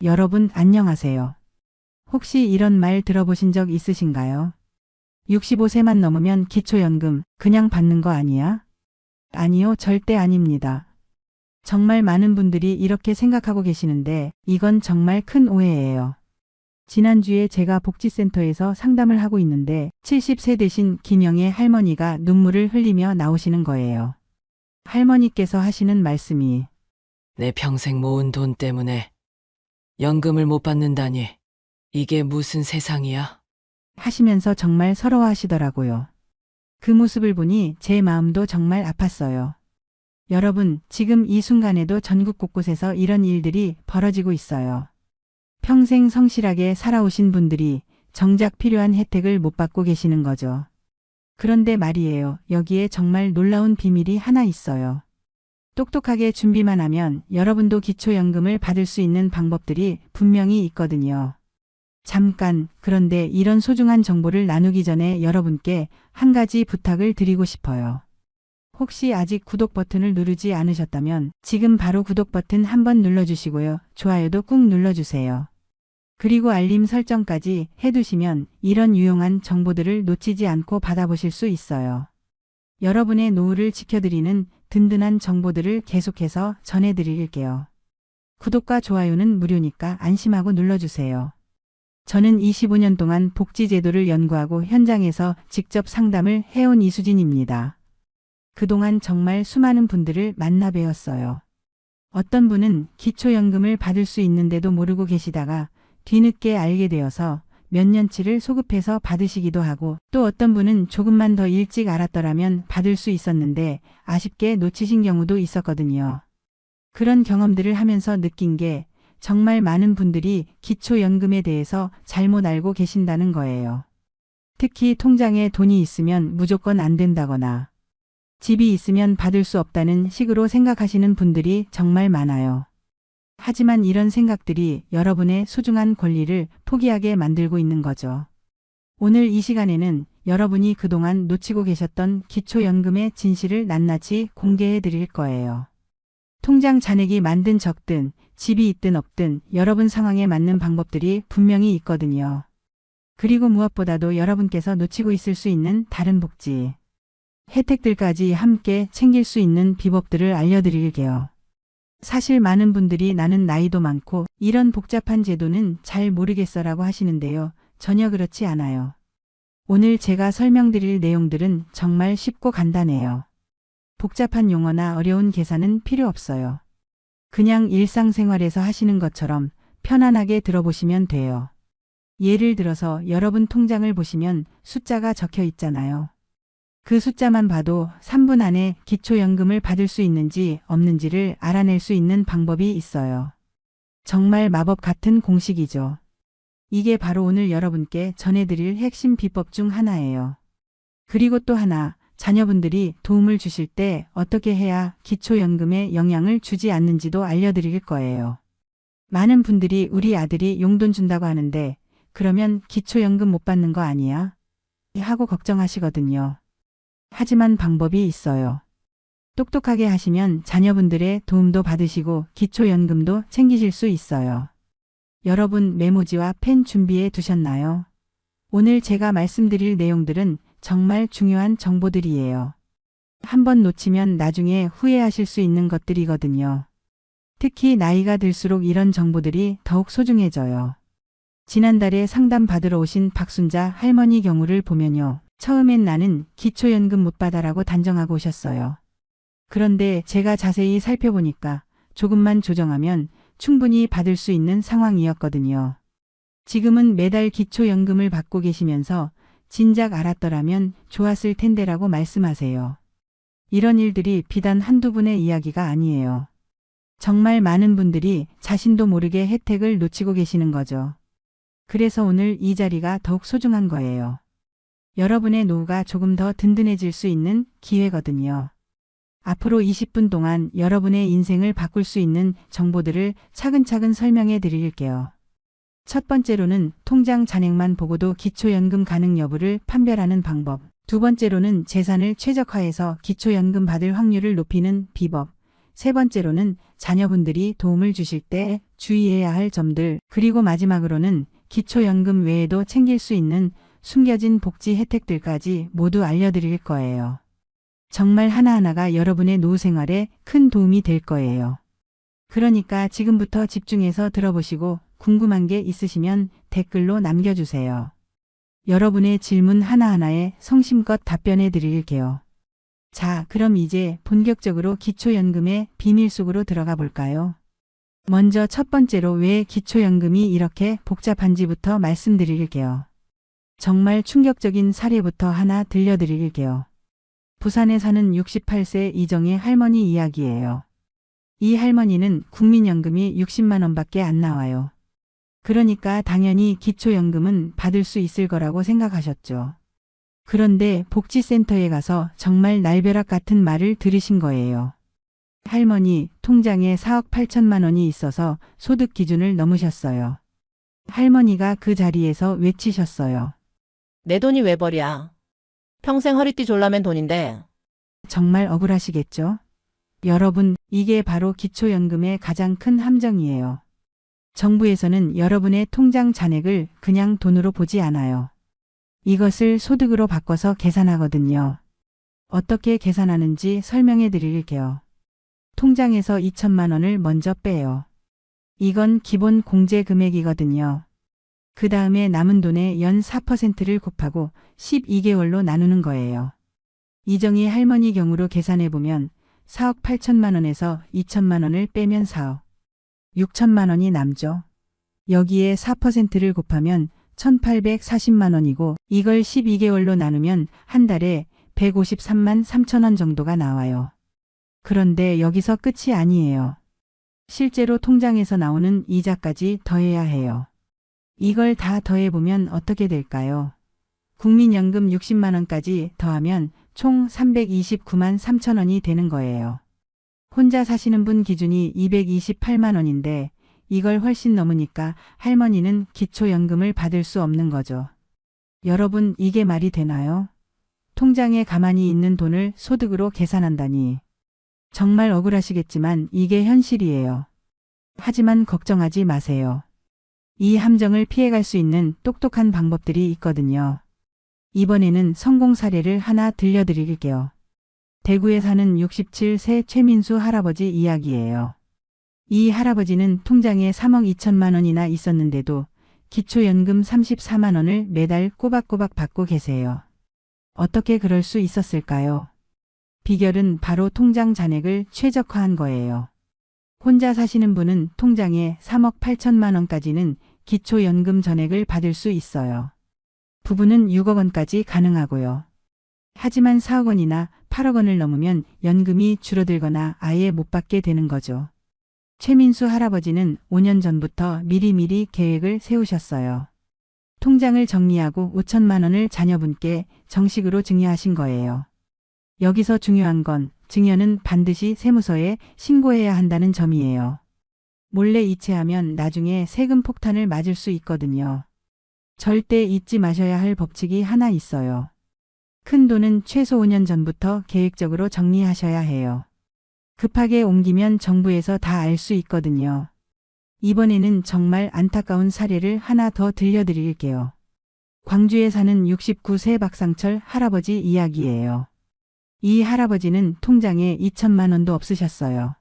여러분 안녕하세요. 혹시 이런 말 들어보신 적 있으신가요? 65세만 넘으면 기초연금 그냥 받는 거 아니야? 아니요, 절대 아닙니다. 정말 많은 분들이 이렇게 생각하고 계시는데 이건 정말 큰 오해예요. 지난주에 제가 복지센터에서 상담을 하고 있는데 70세 되신 김영애 할머니가 눈물을 흘리며 나오시는 거예요. 할머니께서 하시는 말씀이 내 평생 모은 돈 때문에 연금을 못 받는다니. 이게 무슨 세상이야? 하시면서 정말 서러워하시더라고요. 그 모습을 보니 제 마음도 정말 아팠어요. 여러분, 지금 이 순간에도 전국 곳곳에서 이런 일들이 벌어지고 있어요. 평생 성실하게 살아오신 분들이 정작 필요한 혜택을 못 받고 계시는 거죠. 그런데 말이에요. 여기에 정말 놀라운 비밀이 하나 있어요. 똑똑하게 준비만 하면 여러분도 기초연금을 받을 수 있는 방법들이 분명히 있거든요. 잠깐, 그런데 이런 소중한 정보를 나누기 전에 여러분께 한 가지 부탁을 드리고 싶어요. 혹시 아직 구독 버튼을 누르지 않으셨다면 지금 바로 구독 버튼 한번 눌러주시고요. 좋아요도 꾹 눌러주세요. 그리고 알림 설정까지 해두시면 이런 유용한 정보들을 놓치지 않고 받아보실 수 있어요. 여러분의 노후를 지켜드리는 든든한 정보들을 계속해서 전해드릴게요. 구독과 좋아요는 무료니까 안심하고 눌러주세요. 저는 25년 동안 복지제도를 연구하고 현장에서 직접 상담을 해온 이수진입니다. 그동안 정말 수많은 분들을 만나 뵈었어요. 어떤 분은 기초연금을 받을 수 있는데도 모르고 계시다가 뒤늦게 알게 되어서 몇 년치를 소급해서 받으시기도 하고, 또 어떤 분은 조금만 더 일찍 알았더라면 받을 수 있었는데 아쉽게 놓치신 경우도 있었거든요. 그런 경험들을 하면서 느낀 게 정말 많은 분들이 기초연금에 대해서 잘못 알고 계신다는 거예요. 특히 통장에 돈이 있으면 무조건 안 된다거나 집이 있으면 받을 수 없다는 식으로 생각하시는 분들이 정말 많아요. 하지만 이런 생각들이 여러분의 소중한 권리를 포기하게 만들고 있는 거죠. 오늘 이 시간에는 여러분이 그동안 놓치고 계셨던 기초연금의 진실을 낱낱이 공개해 드릴 거예요. 통장 잔액이 많든 적든 집이 있든 없든 여러분 상황에 맞는 방법들이 분명히 있거든요. 그리고 무엇보다도 여러분께서 놓치고 있을 수 있는 다른 복지, 혜택들까지 함께 챙길 수 있는 비법들을 알려드릴게요. 사실 많은 분들이 나는 나이도 많고 이런 복잡한 제도는 잘 모르겠어라고 하시는데요. 전혀 그렇지 않아요. 오늘 제가 설명드릴 내용들은 정말 쉽고 간단해요. 복잡한 용어나 어려운 계산은 필요 없어요. 그냥 일상생활에서 하시는 것처럼 편안하게 들어보시면 돼요. 예를 들어서 여러분 통장을 보시면 숫자가 적혀 있잖아요. 그 숫자만 봐도 3분 안에 기초연금을 받을 수 있는지 없는지를 알아낼 수 있는 방법이 있어요. 정말 마법 같은 공식이죠. 이게 바로 오늘 여러분께 전해드릴 핵심 비법 중 하나예요. 그리고 또 하나, 자녀분들이 도움을 주실 때 어떻게 해야 기초연금에 영향을 주지 않는지도 알려드릴 거예요. 많은 분들이 우리 아들이 용돈 준다고 하는데 그러면 기초연금 못 받는 거 아니야? 하고 걱정하시거든요. 하지만 방법이 있어요. 똑똑하게 하시면 자녀분들의 도움도 받으시고 기초연금도 챙기실 수 있어요. 여러분 메모지와 펜 준비해 두셨나요? 오늘 제가 말씀드릴 내용들은 정말 중요한 정보들이에요. 한번 놓치면 나중에 후회하실 수 있는 것들이거든요. 특히 나이가 들수록 이런 정보들이 더욱 소중해져요. 지난달에 상담 받으러 오신 박순자 할머니 경우를 보면요. 처음엔 나는 기초연금 못 받아라고 단정하고 오셨어요. 그런데 제가 자세히 살펴보니까 조금만 조정하면 충분히 받을 수 있는 상황이었거든요. 지금은 매달 기초연금을 받고 계시면서 진작 알았더라면 좋았을 텐데라고 말씀하세요. 이런 일들이 비단 한두 분의 이야기가 아니에요. 정말 많은 분들이 자신도 모르게 혜택을 놓치고 계시는 거죠. 그래서 오늘 이 자리가 더욱 소중한 거예요. 여러분의 노후가 조금 더 든든해질 수 있는 기회거든요. 앞으로 20분 동안 여러분의 인생을 바꿀 수 있는 정보들을 차근차근 설명해 드릴게요. 첫 번째로는 통장 잔액만 보고도 기초연금 가능 여부를 판별하는 방법. 두 번째로는 재산을 최적화해서 기초연금 받을 확률을 높이는 비법. 세 번째로는 자녀분들이 도움을 주실 때 주의해야 할 점들, 그리고 마지막으로는 기초연금 외에도 챙길 수 있는 숨겨진 복지 혜택들까지 모두 알려드릴 거예요. 정말 하나하나가 여러분의 노후 생활에 큰 도움이 될 거예요. 그러니까 지금부터 집중해서 들어보시고 궁금한 게 있으시면 댓글로 남겨주세요. 여러분의 질문 하나하나에 성심껏 답변해 드릴게요. 자, 그럼 이제 본격적으로 기초연금의 비밀 속으로 들어가 볼까요? 먼저 첫 번째로 왜 기초연금이 이렇게 복잡한지부터 말씀드릴게요. 정말 충격적인 사례부터 하나 들려드릴게요. 부산에 사는 68세 이정의 할머니 이야기예요. 이 할머니는 국민연금이 60만 원밖에 안 나와요. 그러니까 당연히 기초연금은 받을 수 있을 거라고 생각하셨죠. 그런데 복지센터에 가서 정말 날벼락 같은 말을 들으신 거예요. 할머니 통장에 4억 8천만 원이 있어서 소득 기준을 넘으셨어요. 할머니가 그 자리에서 외치셨어요. 내 돈이 왜 버려? 평생 허리띠 졸라맨 돈인데. 정말 억울하시겠죠? 여러분, 이게 바로 기초연금의 가장 큰 함정이에요. 정부에서는 여러분의 통장 잔액을 그냥 돈으로 보지 않아요. 이것을 소득으로 바꿔서 계산하거든요. 어떻게 계산하는지 설명해 드릴게요. 통장에서 2천만 원을 먼저 빼요. 이건 기본 공제 금액이거든요. 그 다음에 남은 돈의 연 4%를 곱하고 12개월로 나누는 거예요. 이정희 할머니 경우로 계산해보면 4억 8천만 원에서 2천만 원을 빼면 4억 6천만 원이 남죠. 여기에 4%를 곱하면 1,840만 원이고 이걸 12개월로 나누면 한 달에 153만 3천 원 정도가 나와요. 그런데 여기서 끝이 아니에요. 실제로 통장에서 나오는 이자까지 더해야 해요. 이걸 다 더해보면 어떻게 될까요? 국민연금 60만 원까지 더하면 총 329만 3천 원이 되는 거예요. 혼자 사시는 분 기준이 228만 원인데 이걸 훨씬 넘으니까 할머니는 기초연금을 받을 수 없는 거죠. 여러분, 이게 말이 되나요? 통장에 가만히 있는 돈을 소득으로 계산한다니. 정말 억울하시겠지만 이게 현실이에요. 하지만 걱정하지 마세요. 이 함정을 피해갈 수 있는 똑똑한 방법들이 있거든요. 이번에는 성공 사례를 하나 들려드릴게요. 대구에 사는 67세 최민수 할아버지 이야기예요. 이 할아버지는 통장에 3억 2천만 원이나 있었는데도 기초연금 34만 원을 매달 꼬박꼬박 받고 계세요. 어떻게 그럴 수 있었을까요? 비결은 바로 통장 잔액을 최적화한 거예요. 혼자 사시는 분은 통장에 3억 8천만 원까지는 기초연금 전액을 받을 수 있어요. 부부는 6억 원까지 가능하고요. 하지만 4억 원이나 8억 원을 넘으면 연금이 줄어들거나 아예 못 받게 되는 거죠. 최민수 할아버지는 5년 전부터 미리미리 계획을 세우셨어요. 통장을 정리하고 5천만 원을 자녀분께 정식으로 증여하신 거예요. 여기서 중요한 건 증여는 반드시 세무서에 신고해야 한다는 점이에요. 몰래 이체하면 나중에 세금 폭탄을 맞을 수 있거든요. 절대 잊지 마셔야 할 법칙이 하나 있어요. 큰 돈은 최소 5년 전부터 계획적으로 정리하셔야 해요. 급하게 옮기면 정부에서 다 알 수 있거든요. 이번에는 정말 안타까운 사례를 하나 더 들려드릴게요. 광주에 사는 69세 박상철 할아버지 이야기예요. 이 할아버지는 통장에 2천만 원도 없으셨어요.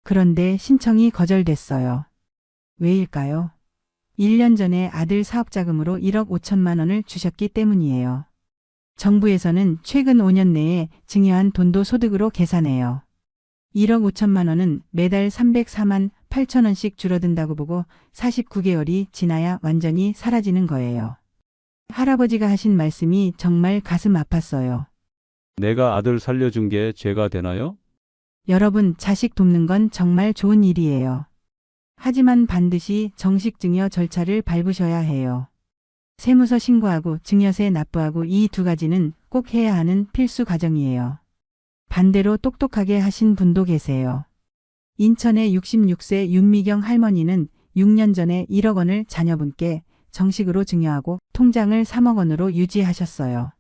그런데 신청이 거절됐어요. 왜일까요? 1년 전에 아들 사업자금으로 1억 5천만 원을 주셨기 때문이에요. 정부에서는 최근 5년 내에 증여한 돈도 소득으로 계산해요. 1억 5천만 원은 매달 304만 8천 원씩 줄어든다고 보고 49개월이 지나야 완전히 사라지는 거예요. 할아버지가 하신 말씀이 정말 가슴 아팠어요. 내가 아들 살려준 게 죄가 되나요? 여러분, 자식 돕는 건 정말 좋은 일이에요. 하지만 반드시 정식 증여 절차를 밟으셔야 해요. 세무서 신고하고 증여세 납부하고 이 두 가지는 꼭 해야 하는 필수 과정이에요. 반대로 똑똑하게 하신 분도 계세요. 인천의 66세 윤미경 할머니는 6년 전에 1억 원을 자녀분께 정식으로 증여하고 통장을 3억 원으로 유지하셨어요.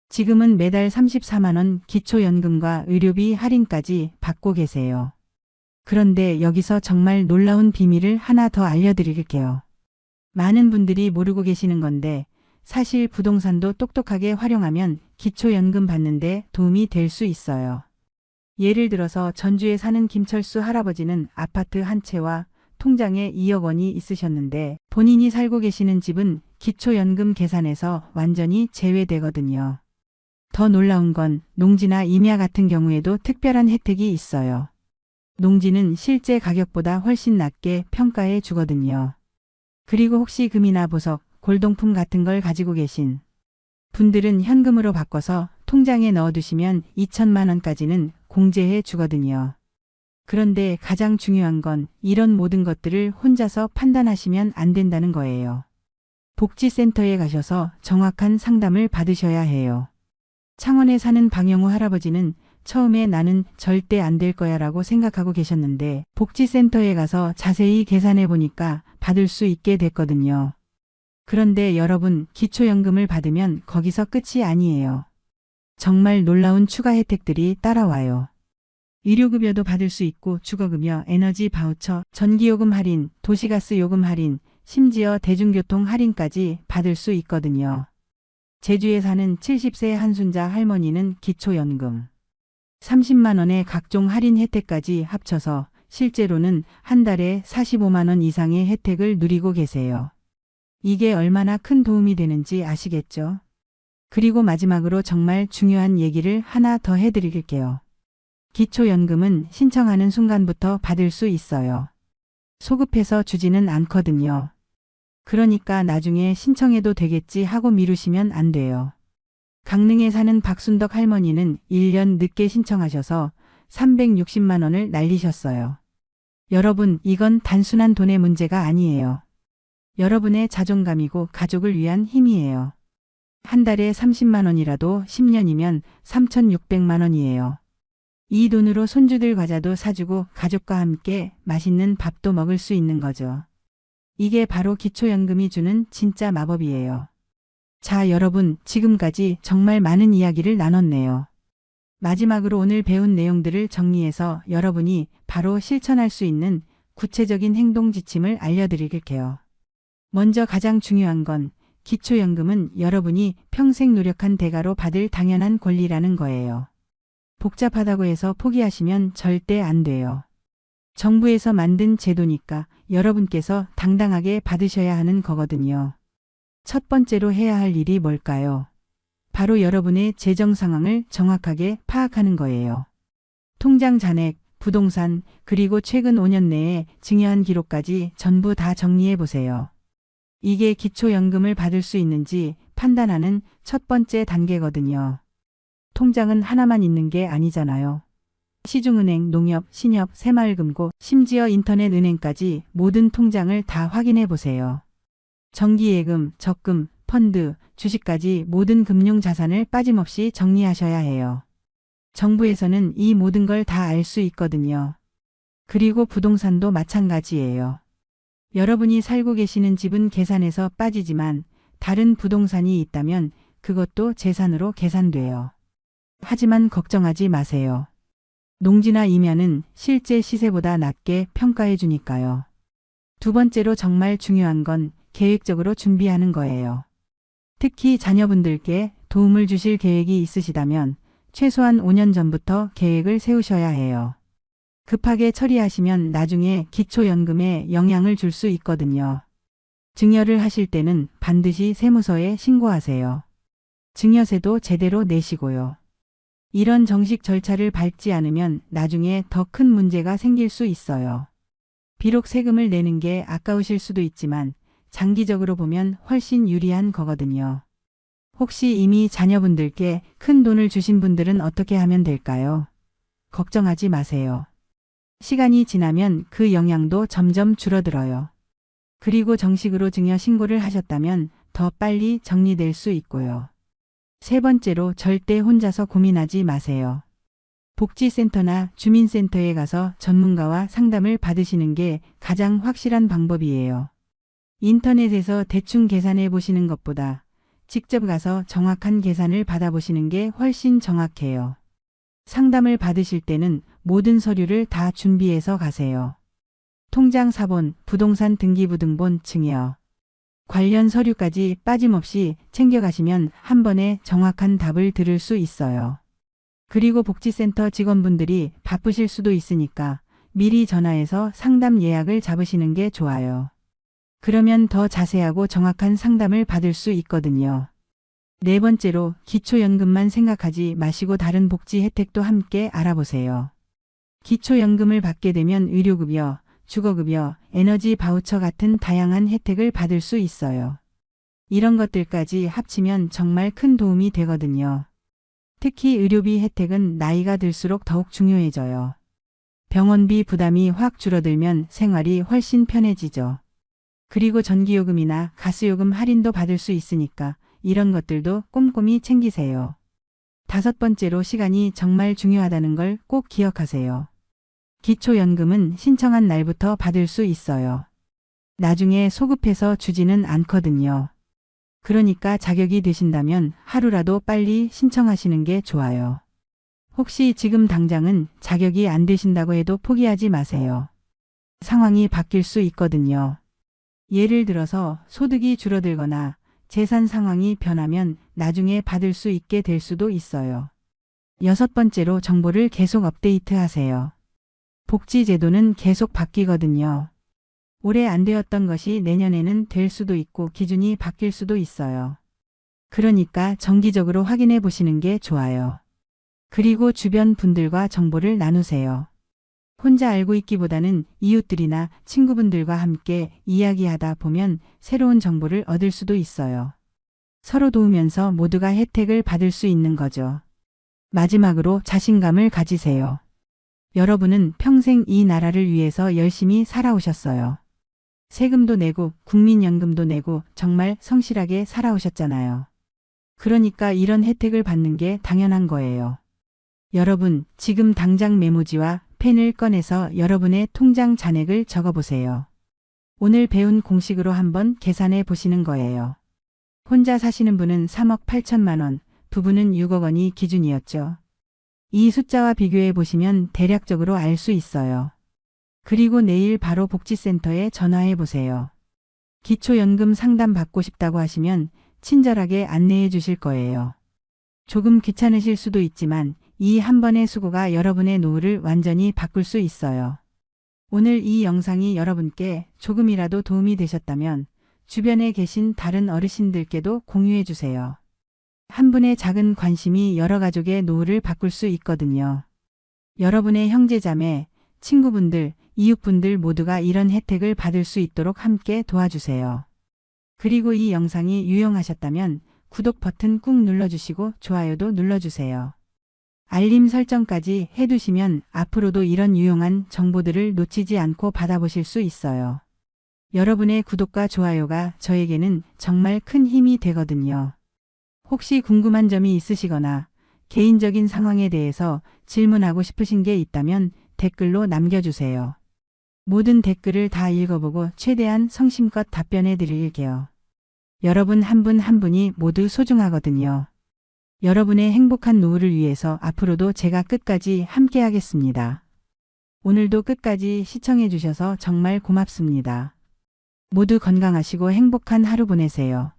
지금은 매달 34만 원 기초연금과 의료비 할인까지 받고 계세요. 그런데 여기서 정말 놀라운 비밀을 하나 더 알려드릴게요. 많은 분들이 모르고 계시는 건데 사실 부동산도 똑똑하게 활용하면 기초연금 받는데 도움이 될 수 있어요. 예를 들어서 전주에 사는 김철수 할아버지는 아파트 한 채와 통장에 2억 원이 있으셨는데 본인이 살고 계시는 집은 기초연금 계산에서 완전히 제외되거든요. 더 놀라운 건 농지나 임야 같은 경우에도 특별한 혜택이 있어요. 농지는 실제 가격보다 훨씬 낮게 평가해 주거든요. 그리고 혹시 금이나 보석, 골동품 같은 걸 가지고 계신 분들은 현금으로 바꿔서 통장에 넣어두시면 2천만 원까지는 공제해 주거든요. 그런데 가장 중요한 건 이런 모든 것들을 혼자서 판단하시면 안 된다는 거예요. 복지센터에 가셔서 정확한 상담을 받으셔야 해요. 창원에 사는 방영우 할아버지는 처음에 나는 절대 안 될 거야 라고 생각하고 계셨는데 복지센터에 가서 자세히 계산해 보니까 받을 수 있게 됐거든요. 그런데 여러분, 기초연금을 받으면 거기서 끝이 아니에요. 정말 놀라운 추가 혜택들이 따라와요. 의료급여도 받을 수 있고 주거급여, 에너지 바우처, 전기요금 할인, 도시가스 요금 할인, 심지어 대중교통 할인까지 받을 수 있거든요. 제주에 사는 70세 한순자 할머니는 기초연금 30만 원의 각종 할인 혜택까지 합쳐서 실제로는 한 달에 45만 원 이상의 혜택을 누리고 계세요. 이게 얼마나 큰 도움이 되는지 아시겠죠? 그리고 마지막으로 정말 중요한 얘기를 하나 더 해드릴게요. 기초연금은 신청하는 순간부터 받을 수 있어요. 소급해서 주지는 않거든요. 그러니까 나중에 신청해도 되겠지 하고 미루시면 안 돼요. 강릉에 사는 박순덕 할머니는 1년 늦게 신청하셔서 360만 원을 날리셨어요. 여러분, 이건 단순한 돈의 문제가 아니에요. 여러분의 자존감이고 가족을 위한 힘이에요. 한 달에 30만 원이라도 10년이면 3,600만 원이에요. 이 돈으로 손주들 과자도 사주고 가족과 함께 맛있는 밥도 먹을 수 있는 거죠. 이게 바로 기초연금이 주는 진짜 마법이에요. 자, 여러분, 지금까지 정말 많은 이야기를 나눴네요. 마지막으로 오늘 배운 내용들을 정리해서 여러분이 바로 실천할 수 있는 구체적인 행동 지침을 알려드릴게요. 먼저 가장 중요한 건 기초연금은 여러분이 평생 노력한 대가로 받을 당연한 권리라는 거예요. 복잡하다고 해서 포기하시면 절대 안 돼요. 정부에서 만든 제도니까 여러분께서 당당하게 받으셔야 하는 거거든요. 첫 번째로 해야 할 일이 뭘까요? 바로 여러분의 재정 상황을 정확하게 파악하는 거예요. 통장 잔액, 부동산, 그리고 최근 5년 내에 증여한 기록까지 전부 다 정리해 보세요. 이게 기초연금을 받을 수 있는지 판단하는 첫 번째 단계거든요. 통장은 하나만 있는 게 아니잖아요. 시중은행, 농협, 신협, 새마을금고, 심지어 인터넷 은행까지 모든 통장을 다 확인해 보세요. 정기예금, 적금, 펀드, 주식까지 모든 금융자산을 빠짐없이 정리하셔야 해요. 정부에서는 이 모든 걸 다 알 수 있거든요. 그리고 부동산도 마찬가지예요. 여러분이 살고 계시는 집은 계산에서 빠지지만 다른 부동산이 있다면 그것도 재산으로 계산돼요. 하지만 걱정하지 마세요. 농지나 임야는 실제 시세보다 낮게 평가해 주니까요. 두 번째로 정말 중요한 건 계획적으로 준비하는 거예요. 특히 자녀분들께 도움을 주실 계획이 있으시다면 최소한 5년 전부터 계획을 세우셔야 해요. 급하게 처리하시면 나중에 기초연금에 영향을 줄 수 있거든요. 증여를 하실 때는 반드시 세무서에 신고하세요. 증여세도 제대로 내시고요. 이런 정식 절차를 밟지 않으면 나중에 더 큰 문제가 생길 수 있어요. 비록 세금을 내는 게 아까우실 수도 있지만 장기적으로 보면 훨씬 유리한 거거든요. 혹시 이미 자녀분들께 큰 돈을 주신 분들은 어떻게 하면 될까요? 걱정하지 마세요. 시간이 지나면 그 영향도 점점 줄어들어요. 그리고 정식으로 증여 신고를 하셨다면 더 빨리 정리될 수 있고요. 세 번째로 절대 혼자서 고민하지 마세요. 복지센터나 주민센터에 가서 전문가와 상담을 받으시는 게 가장 확실한 방법이에요. 인터넷에서 대충 계산해 보시는 것보다 직접 가서 정확한 계산을 받아보시는 게 훨씬 정확해요. 상담을 받으실 때는 모든 서류를 다 준비해서 가세요. 통장 사본, 부동산 등기부 등본 증여, 관련 서류까지 빠짐없이 챙겨가시면 한 번에 정확한 답을 들을 수 있어요. 그리고 복지센터 직원분들이 바쁘실 수도 있으니까 미리 전화해서 상담 예약을 잡으시는 게 좋아요. 그러면 더 자세하고 정확한 상담을 받을 수 있거든요. 네 번째로 기초연금만 생각하지 마시고 다른 복지 혜택도 함께 알아보세요. 기초연금을 받게 되면 의료급여, 주거급여, 에너지 바우처 같은 다양한 혜택을 받을 수 있어요. 이런 것들까지 합치면 정말 큰 도움이 되거든요. 특히 의료비 혜택은 나이가 들수록 더욱 중요해져요. 병원비 부담이 확 줄어들면 생활이 훨씬 편해지죠. 그리고 전기요금이나 가스요금 할인도 받을 수 있으니까 이런 것들도 꼼꼼히 챙기세요. 다섯 번째로 시간이 정말 중요하다는 걸 꼭 기억하세요. 기초연금은 신청한 날부터 받을 수 있어요. 나중에 소급해서 주지는 않거든요. 그러니까 자격이 되신다면 하루라도 빨리 신청하시는 게 좋아요. 혹시 지금 당장은 자격이 안 되신다고 해도 포기하지 마세요. 상황이 바뀔 수 있거든요. 예를 들어서 소득이 줄어들거나 재산 상황이 변하면 나중에 받을 수 있게 될 수도 있어요. 여섯 번째로 정보를 계속 업데이트하세요. 복지제도는 계속 바뀌거든요. 올해 안 되었던 것이 내년에는 될 수도 있고 기준이 바뀔 수도 있어요. 그러니까 정기적으로 확인해 보시는 게 좋아요. 그리고 주변 분들과 정보를 나누세요. 혼자 알고 있기보다는 이웃들이나 친구분들과 함께 이야기하다 보면 새로운 정보를 얻을 수도 있어요. 서로 도우면서 모두가 혜택을 받을 수 있는 거죠. 마지막으로 자신감을 가지세요. 여러분은 평생 이 나라를 위해서 열심히 살아오셨어요. 세금도 내고 국민연금도 내고 정말 성실하게 살아오셨잖아요. 그러니까 이런 혜택을 받는 게 당연한 거예요. 여러분, 지금 당장 메모지와 펜을 꺼내서 여러분의 통장 잔액을 적어보세요. 오늘 배운 공식으로 한번 계산해 보시는 거예요. 혼자 사시는 분은 3억 8천만 원, 부부는 6억 원이 기준이었죠. 이 숫자와 비교해 보시면 대략적으로 알 수 있어요. 그리고 내일 바로 복지센터에 전화해 보세요. 기초연금 상담 받고 싶다고 하시면 친절하게 안내해 주실 거예요. 조금 귀찮으실 수도 있지만 이 한 번의 수고가 여러분의 노후를 완전히 바꿀 수 있어요. 오늘 이 영상이 여러분께 조금이라도 도움이 되셨다면 주변에 계신 다른 어르신들께도 공유해 주세요. 한 분의 작은 관심이 여러 가족의 노후를 바꿀 수 있거든요. 여러분의 형제자매, 친구분들, 이웃분들 모두가 이런 혜택을 받을 수 있도록 함께 도와주세요. 그리고 이 영상이 유용하셨다면 구독 버튼 꾹 눌러주시고 좋아요도 눌러주세요. 알림 설정까지 해두시면 앞으로도 이런 유용한 정보들을 놓치지 않고 받아보실 수 있어요. 여러분의 구독과 좋아요가 저에게는 정말 큰 힘이 되거든요. 혹시 궁금한 점이 있으시거나 개인적인 상황에 대해서 질문하고 싶으신 게 있다면 댓글로 남겨주세요. 모든 댓글을 다 읽어보고 최대한 성심껏 답변해 드릴게요. 여러분 한 분 한 분이 모두 소중하거든요. 여러분의 행복한 노후를 위해서 앞으로도 제가 끝까지 함께 하겠습니다. 오늘도 끝까지 시청해 주셔서 정말 고맙습니다. 모두 건강하시고 행복한 하루 보내세요.